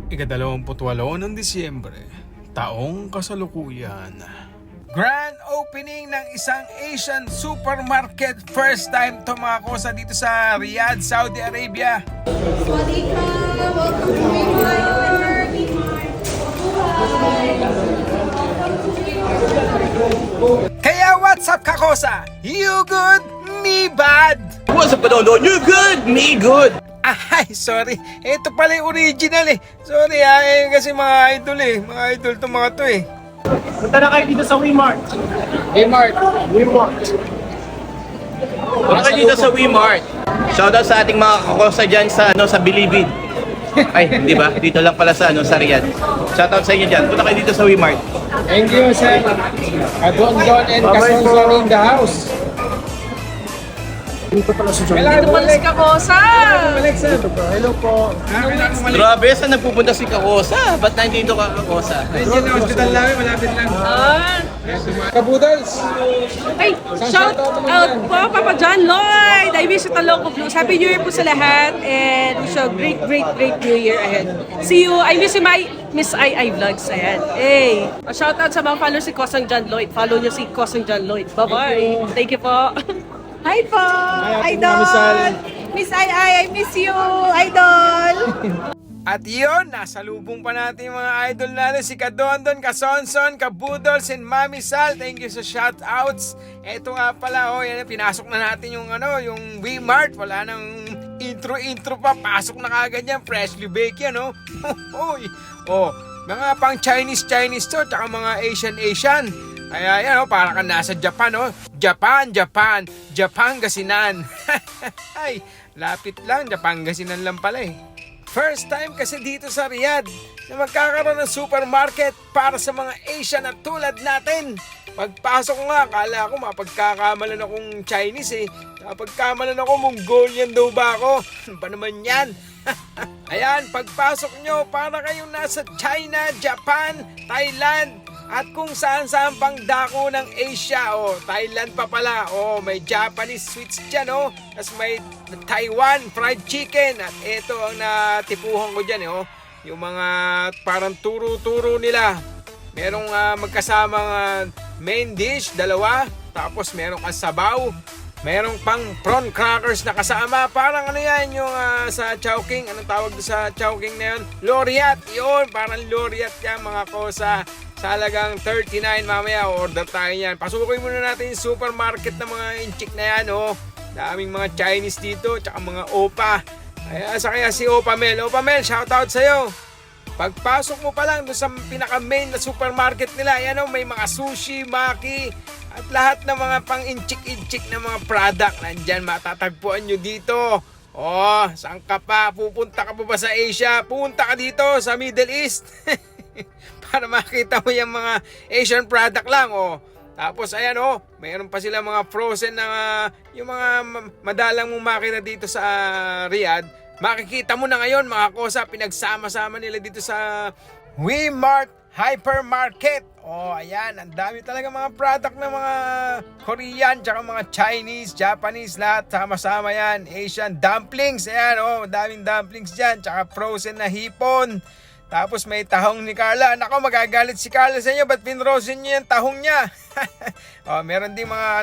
Ika-28 ng Disyembre, taong kasalukuyan. Grand opening ng isang Asian supermarket. First time to mga kosa dito sa Riyadh, Saudi Arabia. Swadika, welcome to Wimart. Kaya what's up kakosa? You good, me bad? What's up, Padondo? You good? Me good. Ay, sorry. Ito pala yung original eh. Sorry kasi mga idol eh. Mga idol to mga to eh. Punta na kayo dito sa Wimart. Wimart. Punta kayo dito sa Wimart. Shoutout sa ating mga kakosa dyan sa, sa Bilibid. Ay, di ba? Dito lang pala sa, sa Riyadh. Shoutout sa inyo dyan. Punta kayo dito sa Wimart. Thank you, sir. Don and Kasonson in the house. Dito pala si Kakosa. Hello po. Grabe, saan nagpupunta si Kakosa? Ba't nandito ka, Kakosa? Nandiyan na hospital namin, malapit lang. Kabudals. Ay, shout out po Papa John Lloyd. I wish you Taloco Blues. Happy New Year po sa lahat. And wish you a great New Year ahead. See you. I miss you, my Miss I Vlogs. Ayan. Hey. Shout out sa mga followers si Kosang John Lloyd. Follow nyo si Kosang John Lloyd. Bye-bye. Thank you po. Hi po, Idol! Miss I miss you, Idol! At yun, nasa lubong pa natin yung mga idol natin, si Kadondon, Kasonson, Kabudols, and Mami Sal. Thank you sa shoutouts. Eto nga pala, yan, pinasok na natin yung, yung Wimart. Wala nang intro pa, pasok na kagad yan, freshly baked yan, mga pang Chinese to, tsaka mga Asian. Kaya yan, para ka nasa Japan, Japangasinan. Ay, lapit lang, Japangasinan lang pala eh. First time kasi dito sa Riyadh na magkakaroon ng supermarket para sa mga Asian na tulad natin. Pagpasok ko nga, akala ko mapagkakamalan akong Chinese eh. Mapagkamalan ako, Mongolian daw ba ako? Ano ba naman yan? Ayan, pagpasok nyo, para kayong nasa China, Japan, Thailand, at kung saan-saan pang dako ng Asia, Thailand pa pala, may Japanese sweets dyan, tapos may Taiwan fried chicken, at ito ang natipuhan ko dyan, yung mga parang turo-turo nila. Merong magkasamang main dish, dalawa, tapos merong sabaw, merong pang prawn crackers na kasama, parang yan, yung sa Chowking, anong tawag sa Chowking na yun? Laureate, yun, parang Laureate yan mga kosa. Sa halagang 39, mamaya order tayo yan. Pasukin muna natin yung supermarket ng mga inchik na yan, Daming mga Chinese dito, tsaka mga opa. Kaya si Opa Mel. Opa Mel, shoutout sa'yo. Pagpasok mo pa lang doon sa pinaka-main na supermarket nila, may mga sushi, maki, at lahat ng mga pang-inchik-inchik na mga product. Nandyan, matatagpuan nyo dito. Saan ka pa? Pupunta ka pa ba sa Asia? Pupunta ka dito sa Middle East. Para makita mo yung mga Asian product lang, Tapos ayan, mayroon pa sila mga frozen na yung mga madalang mong makita dito sa Riyadh. Makikita mo na ngayon mga kosa, pinagsama-sama nila dito sa Wimart Hypermarket. Ayan, ang dami talaga mga product ng mga Korean, tsaka mga Chinese, Japanese, lahat sama-sama yan. Asian dumplings, ayan, daming dumplings dyan, tsaka frozen na hipon. Tapos may tahong ni Carla. Nako, magagalit si Carla sa inyo. Ba't pinrosin niyo yung tahong niya? Meron din mga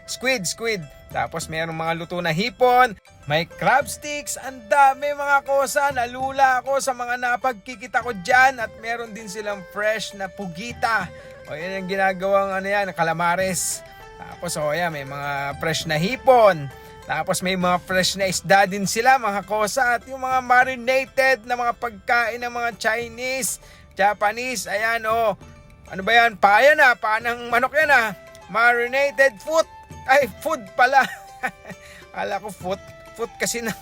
squid. Tapos meron mga luto na hipon. May crab sticks. Ang dami mga kosa. Nalula ako sa mga napagkikita ko dyan. At meron din silang fresh na pugita. Yan ang ginagawang calamares. Tapos may mga fresh na hipon. Tapos may mga fresh na isda din sila mga kosa, at yung mga marinated na mga pagkain ng mga Chinese, Japanese, ayan ano ba yan? Panang manok yan marinated food pala. Kala ko food kasi ng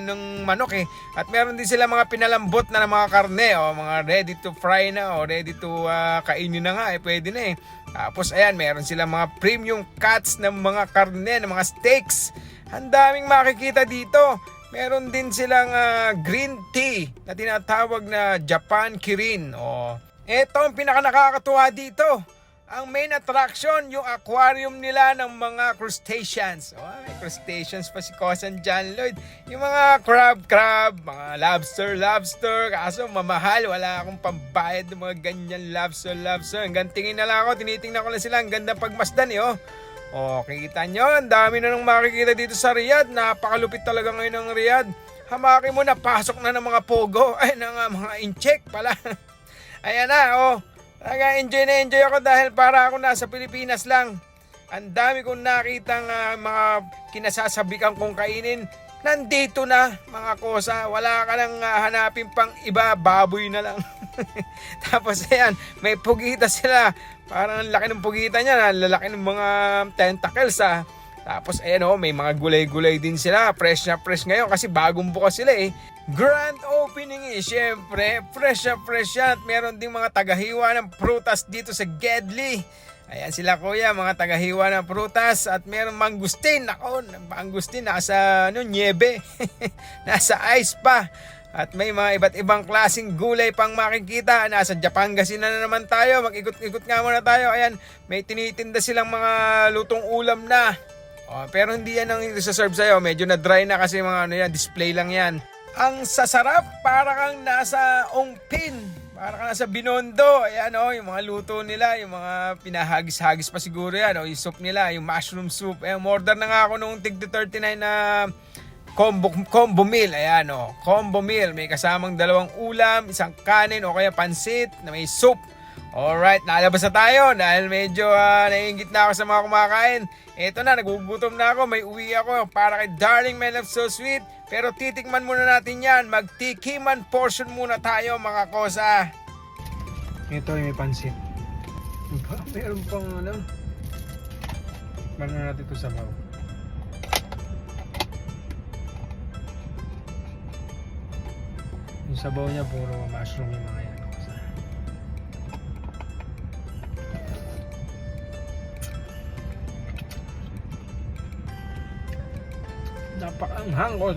ng manok eh. At meron din sila mga pinalambot na mga karne, mga ready to fry na, ready to kainin na nga, pwede na eh. Tapos ayan, meron sila mga premium cuts ng mga karne, ng mga steaks. Ang daming makikita dito. Meron din silang green tea na tinatawag na Japan Kirin. Ito ang pinaka nakakatuwa dito. ang main attraction, yung aquarium nila ng mga crustaceans. Oh, may crustaceans pa si Cousin John Lloyd. Yung mga crab, mga lobster. Kaso mamahal, wala akong pambayad ng mga ganyan lobster. Hanggang tingin na lang ako, tinitingnan ko lang sila. Ang ganda pagmasdan eh, oh. Oh, kita nyo, ang dami na nang makikita dito sa Riyadh. Napakalupit talaga ngayon ng Riyadh. Hamakin mo na, pasok na ng mga pogo. Ay, mga incheck pala. Ayan na, oh. Enjoy ako dahil para ako nasa Pilipinas lang. Ang dami kong nakitang mga kinasasabikan kong kainin. Nandito na mga kosa. Wala ka nang hanapin pang iba, baboy na lang. Tapos ayan, may pugita sila. Parang ang laki ng pugita niya, lalaki ng mga tentacles Tapos ayan may mga gulay-gulay din sila. Fresh na fresh ngayon kasi bagong bukas sila eh. Grand opening syempre. Fresh yan. At meron ding mga tagahiwa ng prutas dito sa Gedli. Ayan sila kuya, mga tagahiwa ng prutas. At meron mangustin. Ako, mangustin nasa niebe. Nasa ice pa. At may mga iba't ibang klaseng gulay pang makikita. Nasa Japangasinan na naman tayo. Mag-ikot-ikot nga muna tayo. Ayan, may tinitinda silang mga lutong ulam na. Pero hindi yan ang isa-serve sa'yo. Medyo na dry na kasi mga display lang yan. Ang sasarap, para kang nasa Ongpin, para kang nasa Binondo. Ayan yung mga luto nila, yung mga pinahagis-hagis pa siguro yan, yung soup nila, yung mushroom soup. Order na nga ako nung tig 39 na combo meal. Ayan combo meal. May kasamang 2 ulam, isang kanin o kaya pansit na may soup. Alright, nalabas na tayo dahil medyo naiingit na ako sa mga kumakain. Eto na, nagugutom na ako, may uwi ako para kay Darling My Love So Sweet. Pero titikman muna natin yan, magtikiman portion muna tayo mga kosa. Ito may pansit. Meron pang Paano natin ito sa baw? Yung sabaw niya puro mushroom yung mga yan. Napakaanghang ko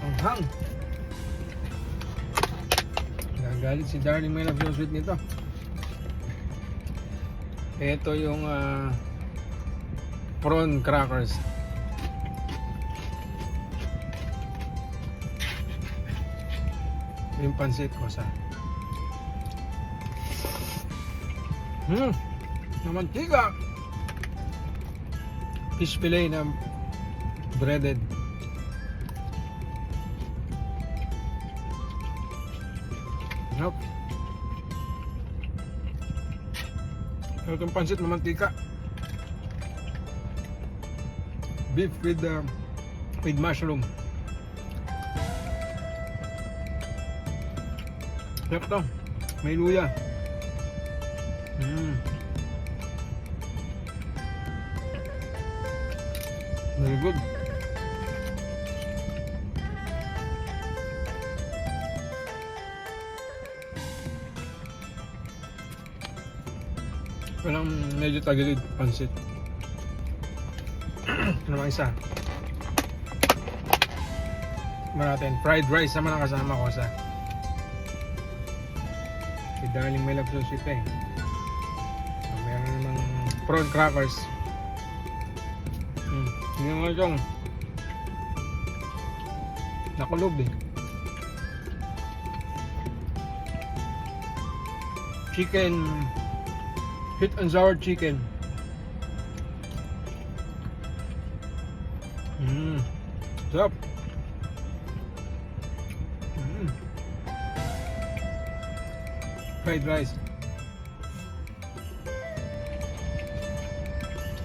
Anghang. Nagagalit si Darling My Love So Sweet nito. Ito yung prawn crackers. Yung pansit ko na mantika. Fish fillet na breaded. Nope. Itong pansit na mantika. Beef with mushroom. Sarap to. May luya. Very good. Walang medyo tagilid pansit. Ano naman isa? Natin fried rice naman ang kasama ko si Darling My Love So Sweet meron namang prawn crackers. Hindi naman itong nakulob chicken, sweet and sour chicken. Sarap. Fried rice.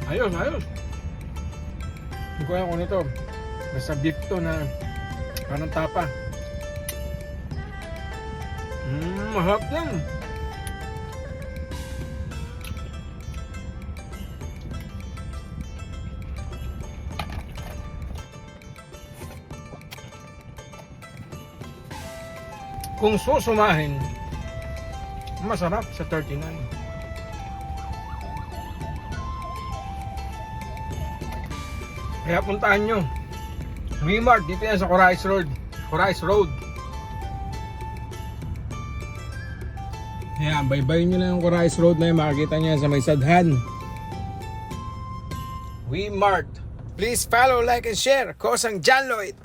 Ayos. Hindi ko alam kung ano to. Basta beef to na parang tapa. Mahap yan. Kung susumahin, masarap sa 39. Kaya puntahan nyo Wimart, dito yan sa Corais Road. Ayan, baybayin nyo lang yung Corais Road na yun. Makikita nyo yan sa may Sadhan. We Mart. Please follow, like, and share. Kosang John Lloyd.